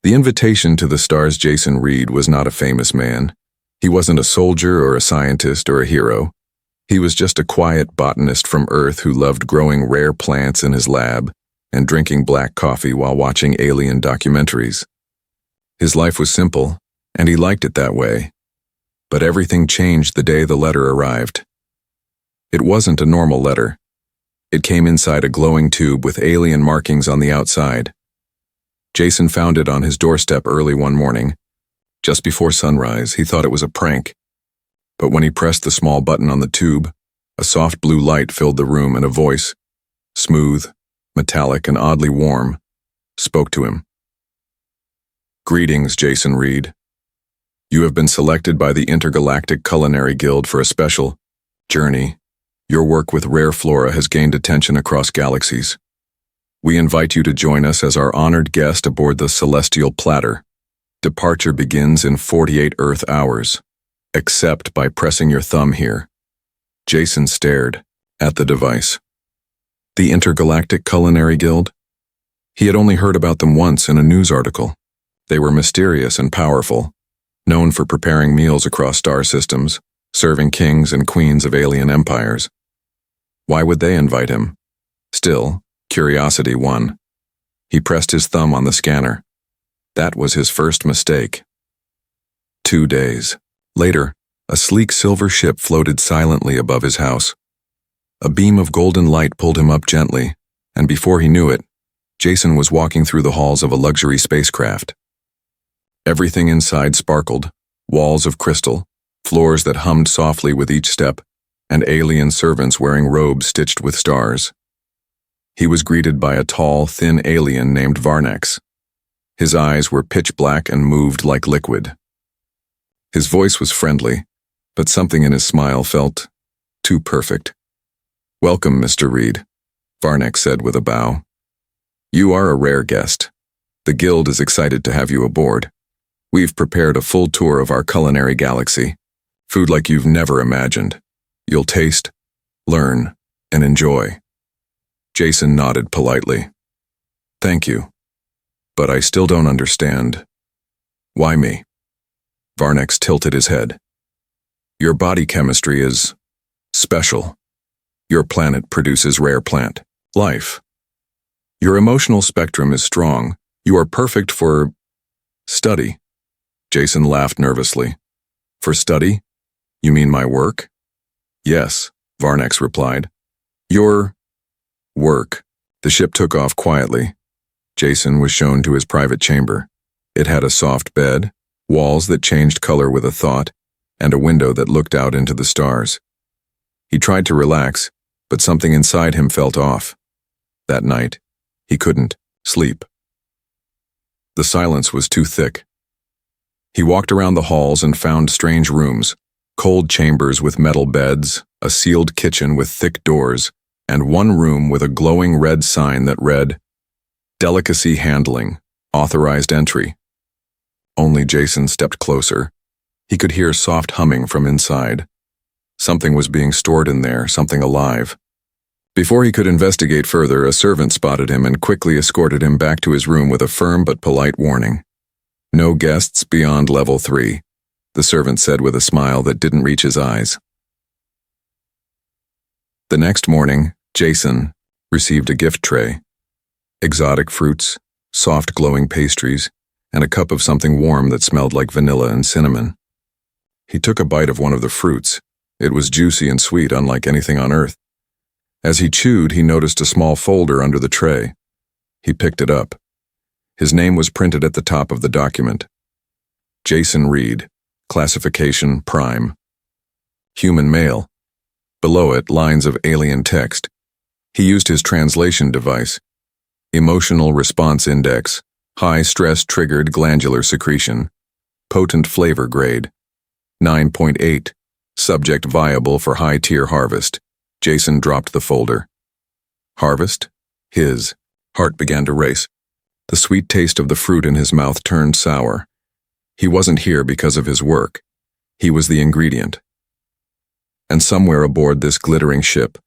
The invitation to the stars Jason Reed was not a famous man. He wasn't a soldier or a scientist or a hero. He was just a quiet botanist from Earth who loved growing rare plants in his lab and drinking black coffee while watching alien documentaries. His life was simple, and he liked it that way. But everything changed the day the letter arrived. It wasn't a normal letter. It came inside a glowing tube with alien markings on the outside. Jason found it on his doorstep early one morning. Just before sunrise, he thought it was a prank. But when he pressed the small button on the tube, a soft blue light filled the room and a voice, smooth, metallic, and oddly warm, spoke to him. "Greetings, Jason Reed. You have been selected by the Intergalactic Culinary Guild for a special journey. Your work with rare flora has gained attention across galaxies. We invite you to join us as our honored guest aboard the Celestial Platter. Departure begins in 48 Earth hours. Accept by pressing your thumb here." Jason stared at the device. The Intergalactic Culinary Guild? He had only heard about them once in a news article. They were mysterious and powerful, known for preparing meals across star systems, serving kings and queens of alien empires. Why would they invite him? Still, curiosity won. He pressed his thumb on the scanner. That was his first mistake. 2 days later, a sleek silver ship floated silently above his house. A beam of golden light pulled him up gently, and before he knew it, Jason was walking through the halls of a luxury spacecraft. Everything inside sparkled, walls of crystal, floors that hummed softly with each step, and alien servants wearing robes stitched with stars. He was greeted by a tall, thin alien named Varnex. His eyes were pitch black and moved like liquid. His voice was friendly, but something in his smile felt too perfect. "Welcome, Mr. Reed," Varnex said with a bow. "You are a rare guest. The Guild is excited to have you aboard. We've prepared a full tour of our culinary galaxy, food like you've never imagined. You'll taste, learn, and enjoy." Jason nodded politely. "Thank you. But I still don't understand. Why me?" Varnex tilted his head. "Your body chemistry is special. Your planet produces rare plant life. Your emotional spectrum is strong. You are perfect for study." Jason laughed nervously. "For study? You mean my work?" "Yes," Varnex replied. "Your work." The ship took off quietly. Jason was shown to his private chamber. It had a soft bed, walls that changed color with a thought, and a window that looked out into the stars. He tried to relax, but something inside him felt off. That night, he couldn't sleep. The silence was too thick. He walked around the halls and found strange rooms, cold chambers with metal beds, a sealed kitchen with thick doors, and one room with a glowing red sign that read, "Delicacy Handling, Authorized Entry." Only Jason stepped closer. He could hear soft humming from inside. Something was being stored in there, something alive. Before he could investigate further, a servant spotted him and quickly escorted him back to his room with a firm but polite warning. "No guests beyond level 3, the servant said with a smile that didn't reach his eyes. The next morning, Jason received a gift tray. Exotic fruits, soft glowing pastries, and a cup of something warm that smelled like vanilla and cinnamon. He took a bite of one of the fruits. It was juicy and sweet, unlike anything on Earth. As he chewed, he noticed a small folder under the tray. He picked it up. His name was printed at the top of the document. Jason Reed, classification Prime. Human male. Below it, lines of alien text. He used his translation device. Emotional response index, high stress-triggered glandular secretion, potent flavor grade, 9.8, subject viable for high-tier harvest. Jason dropped the folder. Harvest? His heart began to race. The sweet taste of the fruit in his mouth turned sour. He wasn't here because of his work. He was the ingredient. And somewhere aboard this glittering ship,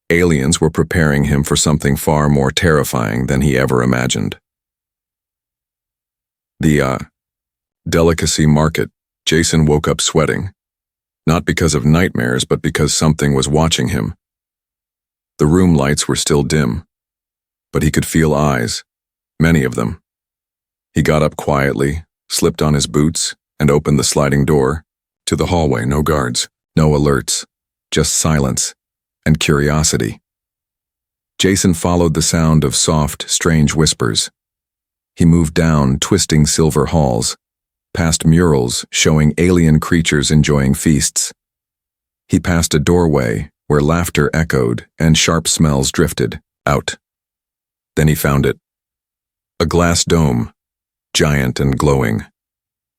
aliens were preparing him for something far more terrifying than he ever imagined. The delicacy market. Jason woke up sweating. Not because of nightmares, but because something was watching him. The room lights were still dim, but he could feel eyes, many of them. He got up quietly, slipped on his boots, and opened the sliding door. To the hallway, no guards, no alerts, just silence and curiosity. Jason followed the sound of soft, strange whispers. He moved down twisting silver halls, past murals showing alien creatures enjoying feasts. He passed a doorway where laughter echoed and sharp smells drifted out. Then he found it. A glass dome, giant and glowing.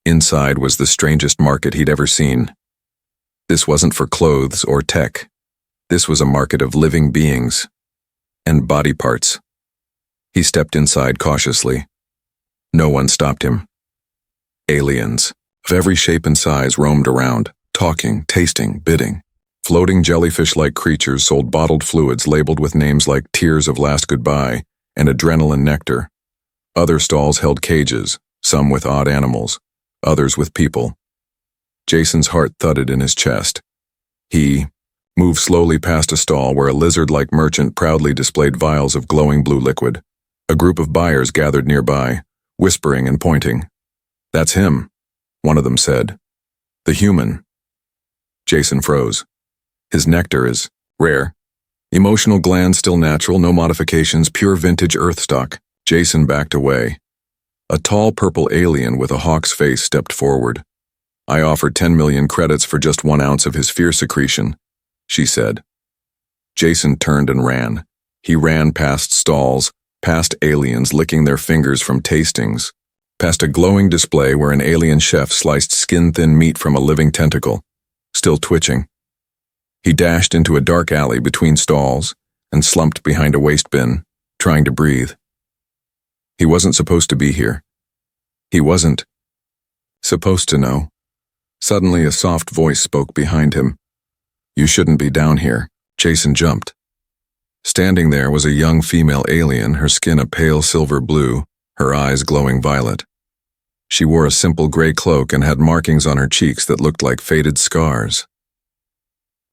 Inside was the strangest market he'd ever seen. This wasn't for clothes or tech. This was a market of living beings and body parts. He stepped inside cautiously. No one stopped him. Aliens of every shape and size roamed around, talking, tasting, bidding. Floating jellyfish-like creatures sold bottled fluids labeled with names like Tears of Last Goodbye and Adrenaline Nectar. Other stalls held cages, some with odd animals, others with people. Jason's heart thudded in his chest. He moved slowly past a stall where a lizard-like merchant proudly displayed vials of glowing blue liquid. A group of buyers gathered nearby, whispering and pointing. "That's him," one of them said. "The human." Jason froze. His nectar is rare. Emotional glands still natural, no modifications, pure vintage earth stock. Jason backed away. A tall purple alien with a hawk's face stepped forward. "I offered 10 million credits for just 1 ounce of his fear secretion," she said. Jason turned and ran. He ran past stalls, past aliens licking their fingers from tastings, past a glowing display where an alien chef sliced skin-thin meat from a living tentacle, still twitching. He dashed into a dark alley between stalls and slumped behind a waste bin, trying to breathe. He wasn't supposed to be here. He wasn't supposed to know. Suddenly a soft voice spoke behind him. "You shouldn't be down here." Jason jumped. Standing there was a young female alien, her skin a pale silver blue, her eyes glowing violet. She wore a simple gray cloak and had markings on her cheeks that looked like faded scars.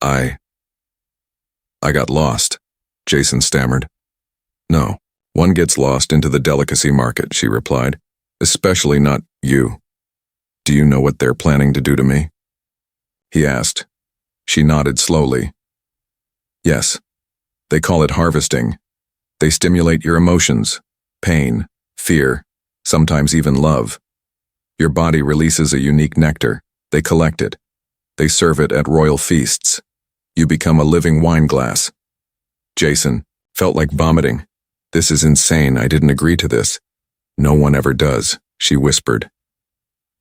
I got lost," Jason stammered. "No, one gets lost into the delicacy market," she replied. "Especially not you. Do you know what they're planning to do to me?" he asked. She nodded slowly. "Yes. They call it harvesting. They stimulate your emotions, pain, fear, sometimes even love. Your body releases a unique nectar. They collect it. They serve it at royal feasts. You become a living wine glass." Jason felt like vomiting. "This is insane. I didn't agree to this." "No one ever does," she whispered.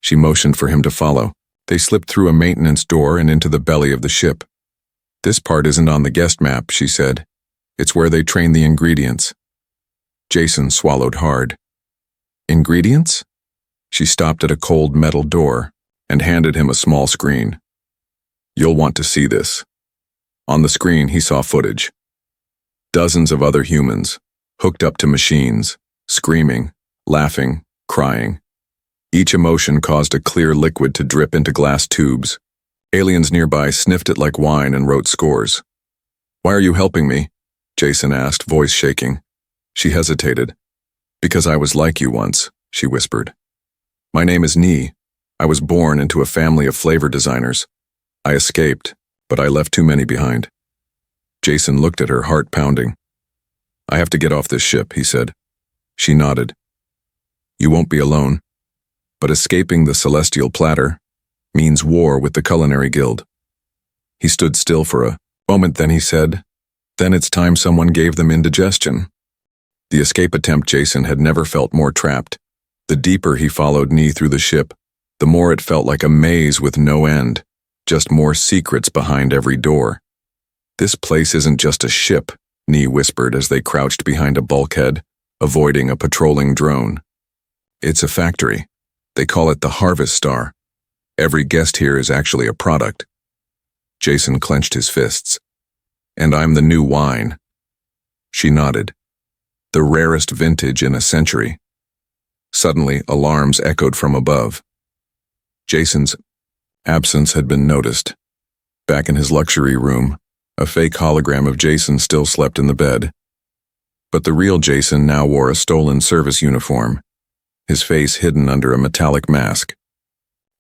She motioned for him to follow. They slipped through a maintenance door and into the belly of the ship. "This part isn't on the guest map," she said. "It's where they train the ingredients." Jason swallowed hard. "Ingredients?" She stopped at a cold metal door and handed him a small screen. "You'll want to see this." On the screen, he saw footage. Dozens of other humans, hooked up to machines, screaming, laughing, crying. Each emotion caused a clear liquid to drip into glass tubes. Aliens nearby sniffed it like wine and wrote scores. "Why are you helping me?" Jason asked, voice shaking. She hesitated. "Because I was like you once," she whispered. "My name is Nee. I was born into a family of flavor designers. I escaped, but I left too many behind." Jason looked at her, heart pounding. "I have to get off this ship," he said. She nodded. "You won't be alone. But escaping the celestial platter means war with the Culinary Guild." He stood still for a moment, then he said, "Then it's time someone gave them indigestion." The escape attempt, Jason had never felt more trapped. The deeper he followed Nee through the ship, the more it felt like a maze with no end, just more secrets behind every door. "This place isn't just a ship," Nee whispered as they crouched behind a bulkhead, avoiding a patrolling drone. "It's a factory. They call it the Harvest Star. Every guest here is actually a product." Jason clenched his fists. "And I'm the new wine." She nodded. "The rarest vintage in a century." Suddenly, alarms echoed from above. Jason's absence had been noticed. Back in his luxury room, a fake hologram of Jason still slept in the bed. But the real Jason now wore a stolen service uniform, his face hidden under a metallic mask.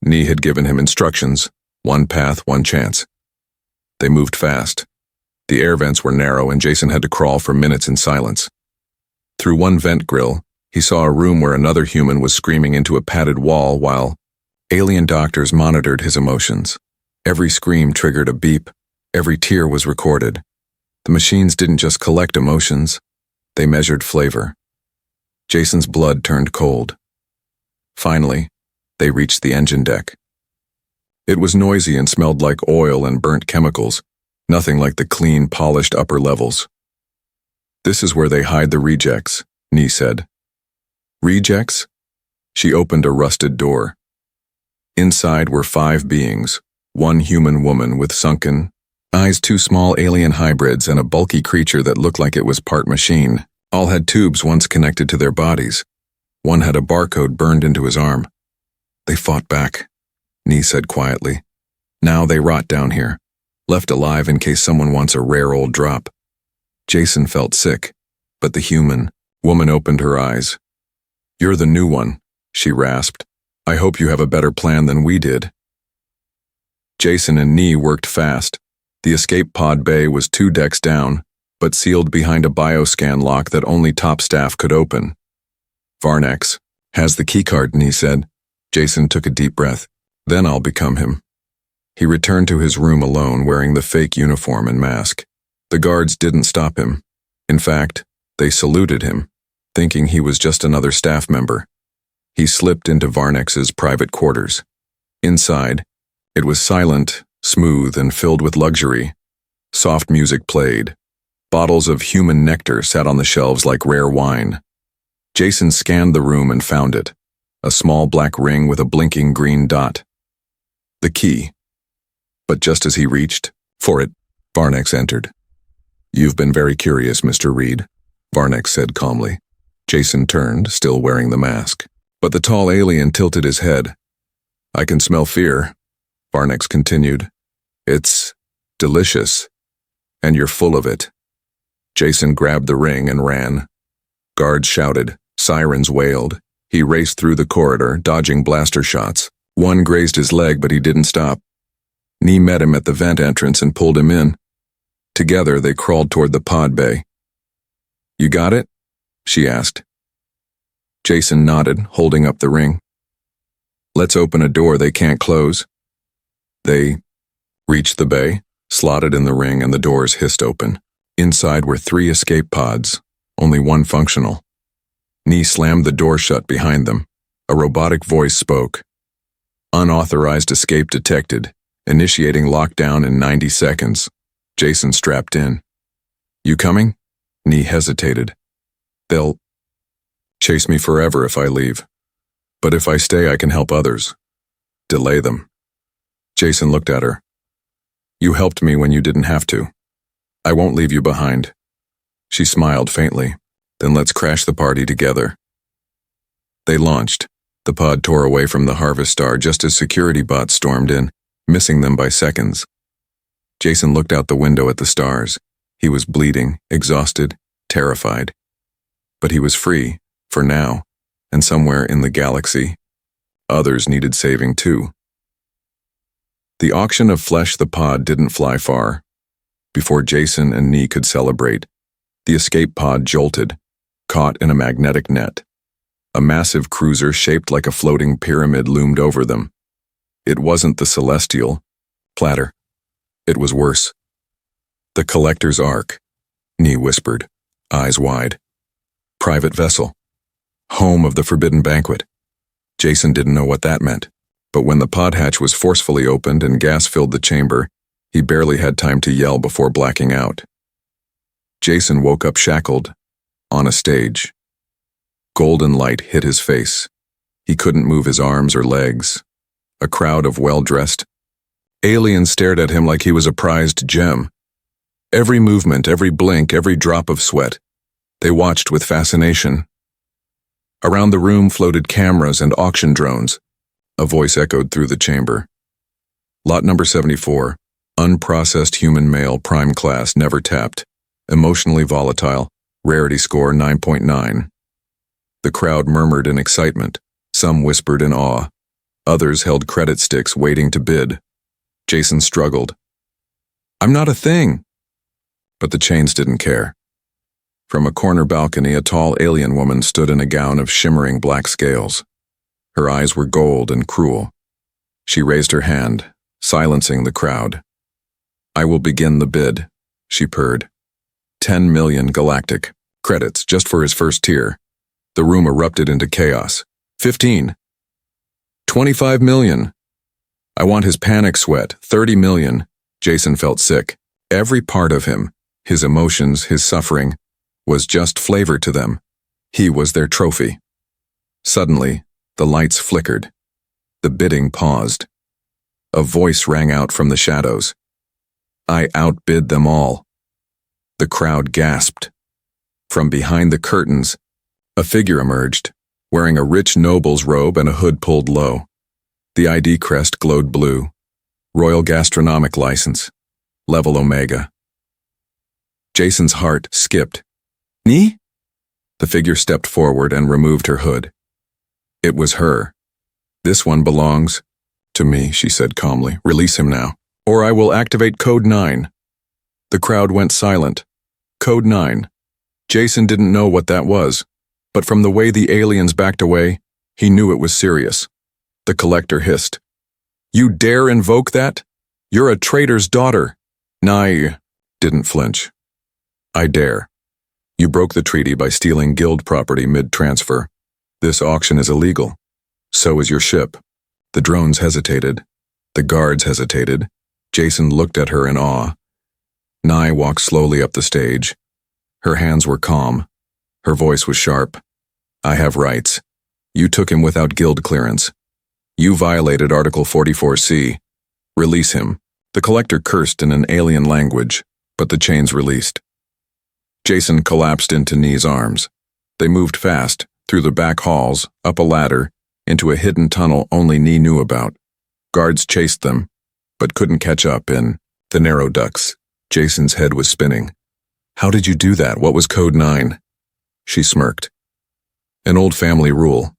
Nee had given him instructions, one path, one chance. They moved fast. The air vents were narrow and Jason had to crawl for minutes in silence. Through one vent grill, he saw a room where another human was screaming into a padded wall while alien doctors monitored his emotions. Every scream triggered a beep. Every tear was recorded. The machines didn't just collect emotions, they measured flavor. Jason's blood turned cold. Finally, they reached the engine deck. It was noisy and smelled like oil and burnt chemicals, nothing like the clean, polished upper levels. "This is where they hide the rejects," Nee said. "Rejects?" She opened a rusted door. Inside were 5 beings, one human woman with sunken eyes, 2 small alien hybrids, and a bulky creature that looked like it was part machine. All had tubes once connected to their bodies. One had a barcode burned into his arm. "They fought back," Nee said quietly. "Now they rot down here, left alive in case someone wants a rare old drop." Jason felt sick, but the human woman opened her eyes. "You're the new one," she rasped. "I hope you have a better plan than we did." Jason and Nee worked fast. The escape pod bay was 2 decks down, but sealed behind a bioscan lock that only top staff could open. "Varnex has the keycard," Nee said. Jason took a deep breath. "Then I'll become him." He returned to his room alone, wearing the fake uniform and mask. The guards didn't stop him. In fact, they saluted him, thinking he was just another staff member. He slipped into Varnex's private quarters. Inside, it was silent, smooth, and filled with luxury. Soft music played. Bottles of human nectar sat on the shelves like rare wine. Jason scanned the room and found it, a small black ring with a blinking green dot. The key. But just as he reached for it, Varnex entered. "You've been very curious, Mr. Reed," Varnex said calmly. Jason turned, still wearing the mask. But the tall alien tilted his head. "I can smell fear," Varnex continued. "It's delicious, and you're full of it." Jason grabbed the ring and ran. Guards shouted, sirens wailed. He raced through the corridor, dodging blaster shots. One grazed his leg, but he didn't stop. Nee met him at the vent entrance and pulled him in. Together, they crawled toward the pod bay. "You got it?" she asked. Jason nodded, holding up the ring. "Let's open a door they can't close." They reached the bay, slotted in the ring, and the doors hissed open. Inside were 3 escape pods, only one functional. Nee slammed the door shut behind them. A robotic voice spoke. "Unauthorized escape detected. Initiating lockdown in 90 seconds. Jason strapped in. "You coming?" Nee hesitated. "They'll chase me forever if I leave. But if I stay, I can help others. Delay them." Jason looked at her. "You helped me when you didn't have to. I won't leave you behind." She smiled faintly. "Then let's crash the party together." They launched. The pod tore away from the Harvest Star just as security bots stormed in, missing them by seconds. Jason looked out the window at the stars. He was bleeding, exhausted, terrified. But he was free, for now, and somewhere in the galaxy, others needed saving too. The auction of flesh the pod didn't fly far. Before Jason and Nee could celebrate, the escape pod jolted, caught in a magnetic net. A massive cruiser shaped like a floating pyramid loomed over them. It wasn't the celestial platter. It was worse. "The Collector's Ark," Nee whispered, eyes wide. "Private vessel. Home of the forbidden banquet." Jason didn't know what that meant, but when the pod hatch was forcefully opened and gas filled the chamber, he barely had time to yell before blacking out. Jason woke up shackled, on a stage. Golden light hit his face. He couldn't move his arms or legs. A crowd of well-dressed aliens stared at him like he was a prized gem. Every movement, every blink, every drop of sweat. They watched with fascination. Around the room floated cameras and auction drones. A voice echoed through the chamber. Lot number 74. Unprocessed human male, prime class, never tapped. Emotionally volatile. Rarity score 9.9. The crowd murmured in excitement. Some whispered in awe. Others held credit sticks waiting to bid. Jason struggled. "I'm not a thing." But the chains didn't care. From a corner balcony, a tall alien woman stood in a gown of shimmering black scales. Her eyes were gold and cruel. She raised her hand, silencing the crowd. "I will begin the bid," she purred. 10 million Galactic credits just for his first tier. The room erupted into chaos. 15. 25 million. I want his panic sweat. 30 million. Jason felt sick. Every part of him, his emotions, his suffering, was just flavor to them. He was their trophy. Suddenly, the lights flickered. The bidding paused. A voice rang out from the shadows. "I outbid them all." The crowd gasped. From behind the curtains, a figure emerged, wearing a rich noble's robe and a hood pulled low. The ID crest glowed blue. Royal Gastronomic License. Level Omega. Jason's heart skipped. "Me?" The figure stepped forward and removed her hood. It was her. "This one belongs to me," she said calmly. "Release him now, or I will activate Code 9. The crowd went silent. Code 9. Jason didn't know what that was, but from the way the aliens backed away, he knew it was serious. The collector hissed. "You dare invoke that? You're a traitor's daughter." Nye didn't flinch. "I dare. You broke the treaty by stealing guild property mid-transfer. This auction is illegal. So is your ship." The drones hesitated. The guards hesitated. Jason looked at her in awe. Nye walked slowly up the stage. Her hands were calm. Her voice was sharp. "I have rights. You took him without guild clearance. You violated Article 44C. Release him." The collector cursed in an alien language, but the chains released. Jason collapsed into Nee's arms. They moved fast, through the back halls, up a ladder, into a hidden tunnel only Nee knew about. Guards chased them, but couldn't catch up in the narrow ducts. Jason's head was spinning. "How did you do that? What was Code 9? She smirked. "An old family rule.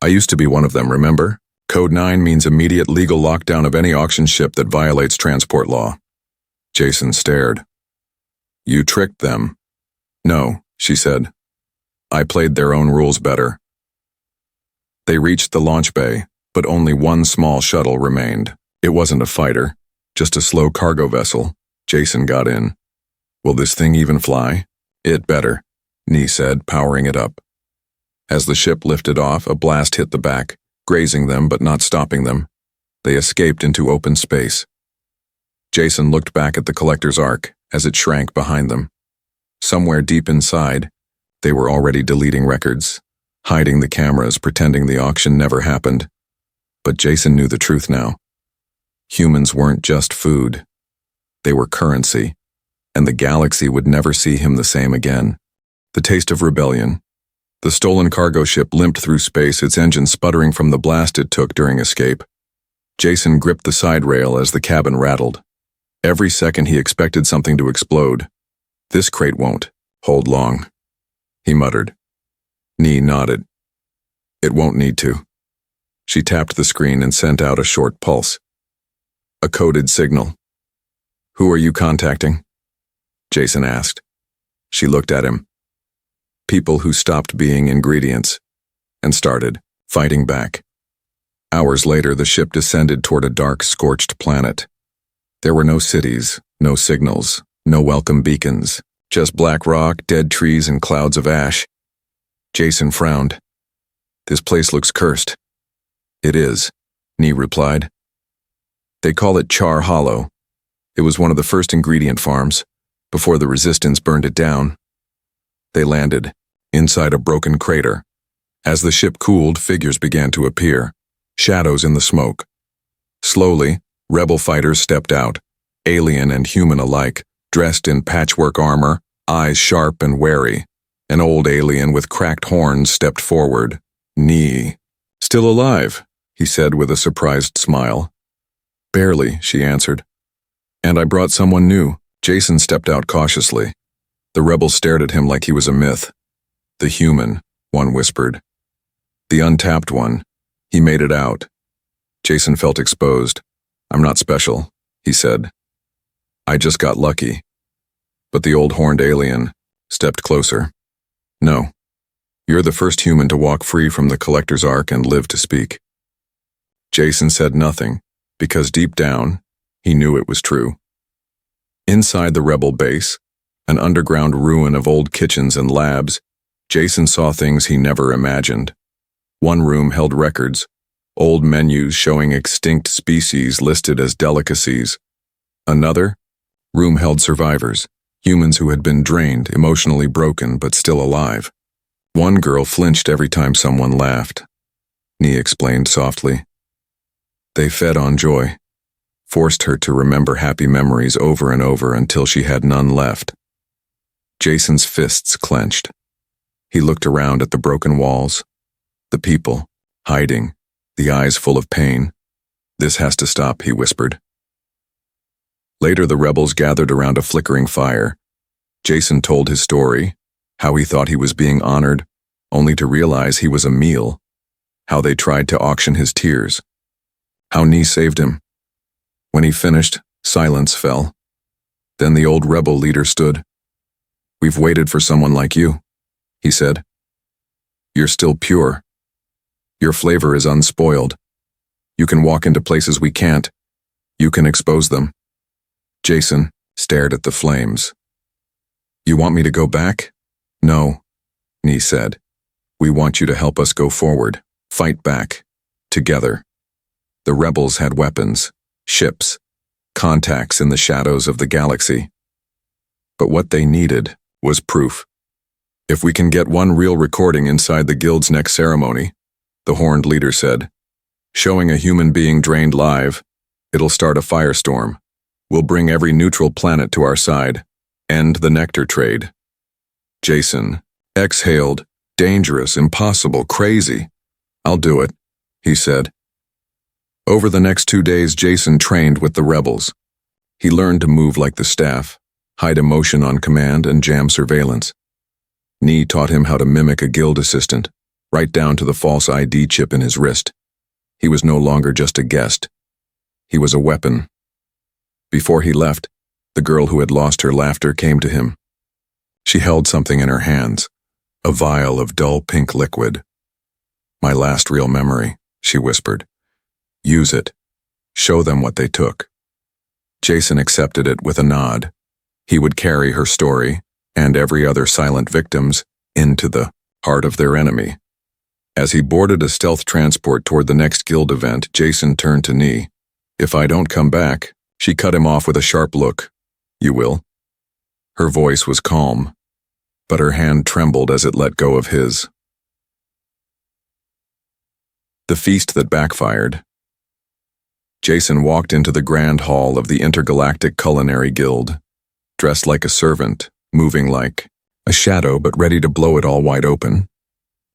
I used to be one of them, remember? Code 9 means immediate legal lockdown of any auction ship that violates transport law." Jason stared. "You tricked them." "No," she said. "I played their own rules better." They reached the launch bay, but only one small shuttle remained. It wasn't a fighter, just a slow cargo vessel. Jason got in. "Will this thing even fly?" "It better," Nee said, powering it up. As the ship lifted off, a blast hit the back, grazing them but not stopping them. They escaped into open space. Jason looked back at the collector's ark as it shrank behind them. Somewhere deep inside, they were already deleting records, hiding the cameras, pretending the auction never happened. But Jason knew the truth now. Humans weren't just food. They were currency, and the galaxy would never see him the same again. The taste of rebellion. The stolen cargo ship limped through space, its engine sputtering from the blast it took during escape. Jason gripped the side rail as the cabin rattled. Every second he expected something to explode. "This crate won't hold long," he muttered. Nee nodded. "It won't need to." She tapped the screen and sent out a short pulse. A coded signal. "Who are you contacting?" Jason asked. She looked at him. People who stopped being ingredients and started fighting back. Hours later, the ship descended toward a dark, scorched planet. There were no cities, no signals, no welcome beacons, just black rock, dead trees, and clouds of ash. Jason frowned. "This place looks cursed." "It is," Nee replied. "They call it Char Hollow. It was one of the first ingredient farms, before the Resistance burned it down." They landed, inside a broken crater. As the ship cooled, figures began to appear, shadows in the smoke. Slowly, rebel fighters stepped out, alien and human alike, dressed in patchwork armor, eyes sharp and wary. An old alien with cracked horns stepped forward. "Nee. Still alive," he said with a surprised smile. "Barely," she answered. "And I brought someone new." Jason stepped out cautiously. The rebels stared at him like he was a myth. "The human," one whispered. "The untapped one. He made it out." Jason felt exposed. "I'm not special," he said. "I just got lucky." But the old horned alien stepped closer. "No. You're the first human to walk free from the Collector's Ark and live to speak." Jason said nothing, because deep down, he knew it was true. Inside the rebel base, an underground ruin of old kitchens and labs, Jason saw things he never imagined. One room held records, old menus showing extinct species listed as delicacies. Another room held survivors, humans who had been drained, emotionally broken, but still alive. One girl flinched every time someone laughed. Nee explained softly. They fed on joy, forced her to remember happy memories over and over until she had none left. Jason's fists clenched. He looked around at the broken walls, the people, hiding, the eyes full of pain. "This has to stop," he whispered. Later, the rebels gathered around a flickering fire. Jason told his story, how he thought he was being honored, only to realize he was a meal, how they tried to auction his tears, how Nee saved him. When he finished, silence fell. Then the old rebel leader stood. "We've waited for someone like you," he said. "You're still pure. Your flavor is unspoiled. You can walk into places we can't. You can expose them." Jason stared at the flames. "You want me to go back?" "No," Nee said. "We want you to help us go forward, fight back, together." The rebels had weapons, ships, contacts in the shadows of the galaxy. But what they needed was proof. "If we can get one real recording inside the guild's next ceremony," the horned leader said, "showing a human being drained live, it'll start a firestorm. We'll bring every neutral planet to our side, end the Nectar trade." Jason exhaled. "Dangerous, impossible, crazy." "I'll do it," he said. Over the next 2 days, Jason trained with the rebels. He learned to move like the staff, hide emotion on command, and jam surveillance. Nee taught him how to mimic a guild assistant, right down to the false ID chip in his wrist. He was no longer just a guest. He was a weapon. Before he left, the girl who had lost her laughter came to him. She held something in her hands, a vial of dull pink liquid. "My last real memory," she whispered. "Use it. Show them what they took." Jason accepted it with a nod. He would carry her story, and every other silent victim's, into the heart of their enemy. As he boarded a stealth transport toward the next guild event, Jason turned to Nee. "If I don't come back," she cut him off with a sharp look. "You will?" Her voice was calm, but her hand trembled as it let go of his. The feast that backfired. Jason walked into the grand hall of the Intergalactic Culinary Guild, dressed like a servant, moving like a shadow but ready to blow it all wide open.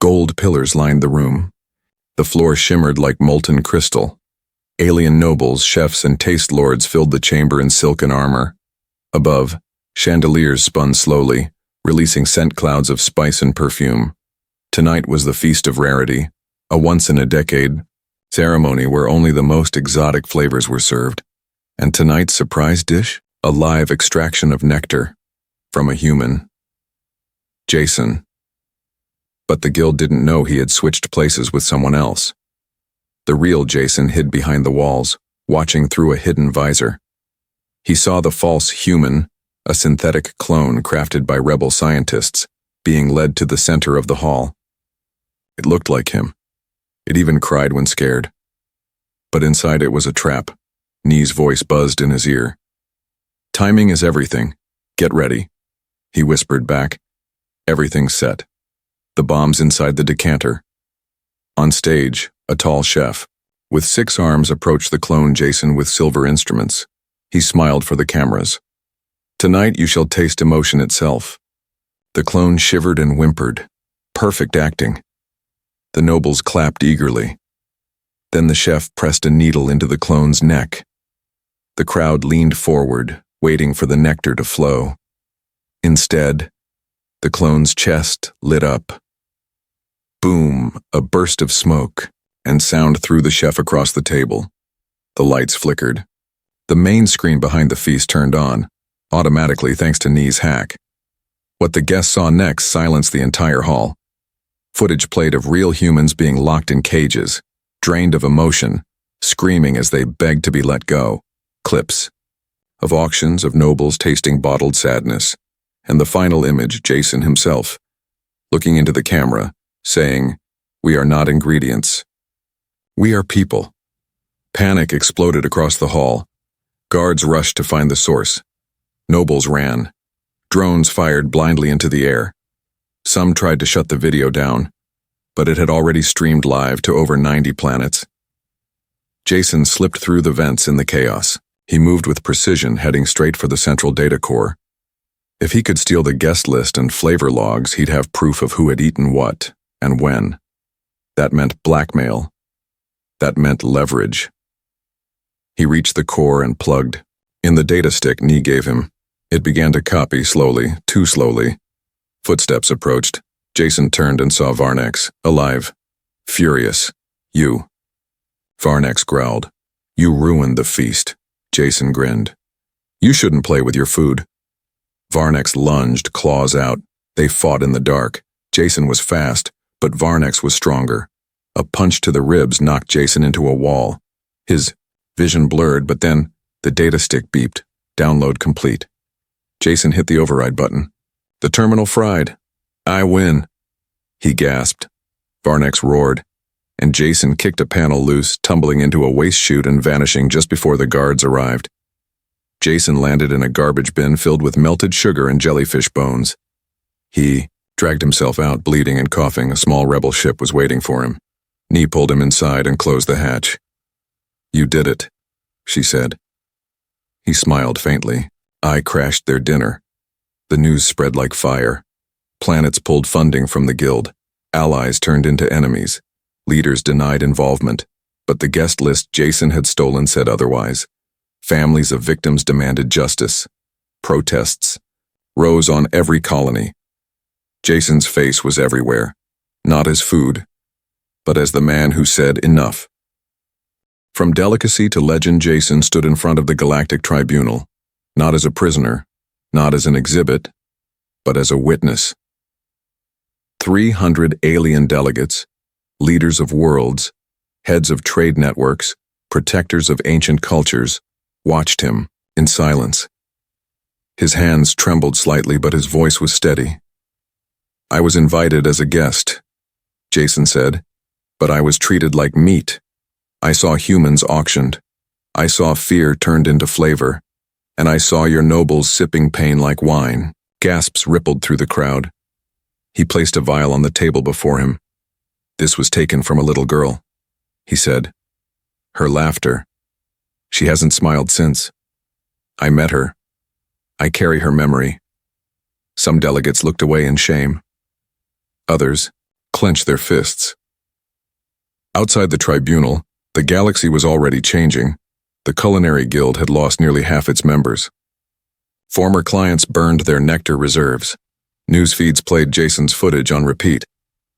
Gold pillars lined the room. The floor shimmered like molten crystal. Alien nobles, chefs, and taste lords filled the chamber in silken armor. Above, chandeliers spun slowly, releasing scent clouds of spice and perfume. Tonight was the feast of rarity, a once-in-a-decade ceremony where only the most exotic flavors were served. And tonight's surprise dish? A live extraction of nectar from a human. Jason. But the guild didn't know he had switched places with someone else. The real Jason hid behind the walls, watching through a hidden visor. He saw the false human, a synthetic clone crafted by rebel scientists, being led to the center of the hall. It looked like him. It even cried when scared. But inside it was a trap. Nee's voice buzzed in his ear. "Timing is everything. Get ready," he whispered back. Everything's set. The bomb's inside the decanter. On stage, a tall chef, with 6 arms, approached the clone Jason with silver instruments. He smiled for the cameras. "Tonight you shall taste emotion itself." The clone shivered and whimpered. Perfect acting. The nobles clapped eagerly. Then the chef pressed a needle into the clone's neck. The crowd leaned forward, waiting for the nectar to flow. Instead, the clone's chest lit up. Boom, a burst of smoke, and sound threw the chef across the table. The lights flickered. The main screen behind the feast turned on, automatically thanks to Nee's hack. What the guests saw next silenced the entire hall. Footage played of real humans being locked in cages, drained of emotion, screaming as they begged to be let go. Clips of auctions of nobles tasting bottled sadness, and the final image, Jason himself, looking into the camera, saying, "We are not ingredients. We are people." Panic exploded across the hall. Guards rushed to find the source. Nobles ran. Drones fired blindly into the air. Some tried to shut the video down, but it had already streamed live to over 90 planets. Jason slipped through the vents in the chaos. He moved with precision, heading straight for the central data core. If he could steal the guest list and flavor logs, he'd have proof of who had eaten what and when. That meant blackmail. That meant leverage. He reached the core and plugged. In the data stick Nee gave him, it began to copy slowly, too slowly. Footsteps approached. Jason turned and saw Varnex, alive, furious. "You." Varnex growled. "You ruined the feast." Jason grinned. "You shouldn't play with your food." Varnex lunged, claws out. They fought in the dark. Jason was fast, but Varnex was stronger. A punch to the ribs knocked Jason into a wall. His vision blurred, but then the data stick beeped. Download complete. Jason hit the override button. "The terminal fried. I win." He gasped. Varnex roared, and Jason kicked a panel loose, tumbling into a waste chute and vanishing just before the guards arrived. Jason landed in a garbage bin filled with melted sugar and jellyfish bones. He dragged himself out, bleeding and coughing. A small rebel ship was waiting for him. Nee pulled him inside and closed the hatch. "You did it," she said. He smiled faintly. "I crashed their dinner." The news spread like fire. Planets pulled funding from the guild. Allies turned into enemies. Leaders denied involvement. But the guest list Jason had stolen said otherwise. Families of victims demanded justice. Protests rose on every colony. Jason's face was everywhere, not as food, but as the man who said enough. From delicacy to legend, Jason stood in front of the Galactic Tribunal, not as a prisoner, not as an exhibit, but as a witness. 300 alien delegates, leaders of worlds, heads of trade networks, protectors of ancient cultures, watched him in silence. His hands trembled slightly, but his voice was steady. "I was invited as a guest," Jason said, "but I was treated like meat. I saw humans auctioned. I saw fear turned into flavor. And I saw your nobles sipping pain like wine." Gasps rippled through the crowd. He placed a vial on the table before him. "This was taken from a little girl," he said. "Her laughter. She hasn't smiled since. I met her. I carry her memory." Some delegates looked away in shame. Others clenched their fists. Outside the tribunal, the galaxy was already changing. The Culinary Guild had lost nearly half its members. Former clients burned their Nectar reserves. News feeds played Jason's footage on repeat.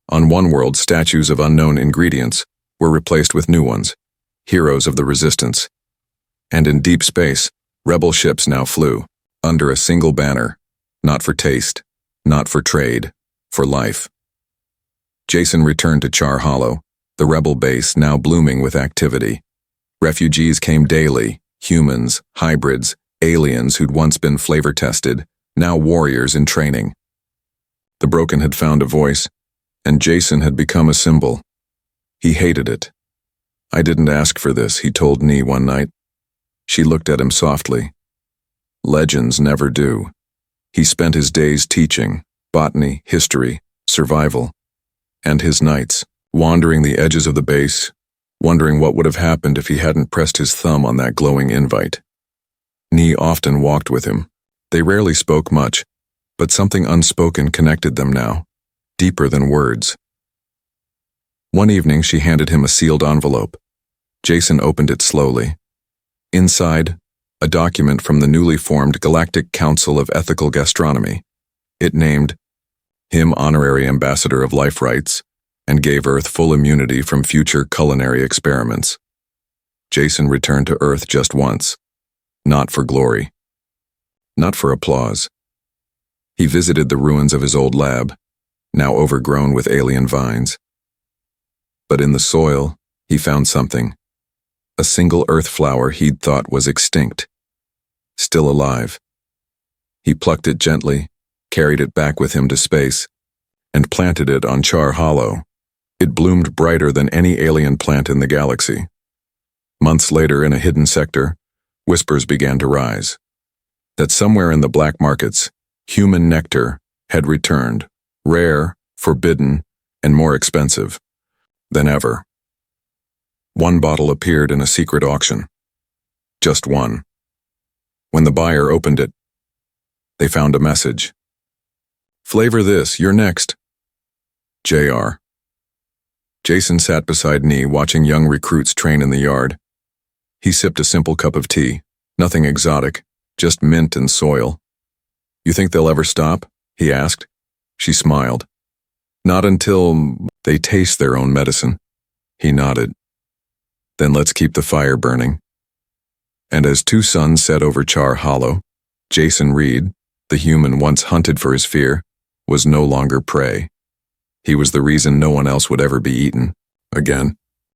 On one world, statues of unknown ingredients were replaced with new ones, heroes of the resistance. And in deep space, rebel ships now flew, under a single banner, not for taste, not for trade, for life. Jason returned to Char Hollow, the rebel base now blooming with activity. Refugees came daily, humans, hybrids, aliens who'd once been flavor-tested, now warriors in training. The broken had found a voice, and Jason had become a symbol. He hated it. "I didn't ask for this," he told Nee one night. She looked at him softly. "Legends never do." He spent his days teaching, botany, history, survival, and his nights, wandering the edges of the base, wondering what would have happened if he hadn't pressed his thumb on that glowing invite. Nee often walked with him. They rarely spoke much, But something unspoken connected them now, deeper than words. One evening, she handed him a sealed envelope. Jason opened it slowly. Inside, a document from the newly formed Galactic Council of Ethical Gastronomy. It named him Honorary Ambassador of Life Rights and gave Earth full immunity from future culinary experiments. Jason returned to Earth just once, not for glory, not for applause. He visited the ruins of his old lab, now overgrown with alien vines. But in the soil, he found something. A single earth flower he'd thought was extinct. Still alive. He plucked it gently, carried it back with him to space, and planted it on Char Hollow. It bloomed brighter than any alien plant in the galaxy. Months later, in a hidden sector, whispers began to rise. That somewhere in the black markets, human nectar had returned, rare, forbidden, and more expensive than ever. One bottle appeared in a secret auction. Just one. When the buyer opened it, they found a message. "Flavor this, you're next. J.R." Jason sat beside Nee, watching young recruits train in the yard. He sipped a simple cup of tea, nothing exotic, just mint and soil. "You think they'll ever stop?" he asked. She smiled. "Not until they taste their own medicine." He nodded. "Then let's keep the fire burning." And as two suns set over Char Hollow, Jason Reed, the human once hunted for his fear, was no longer prey. He was the reason no one else would ever be eaten again.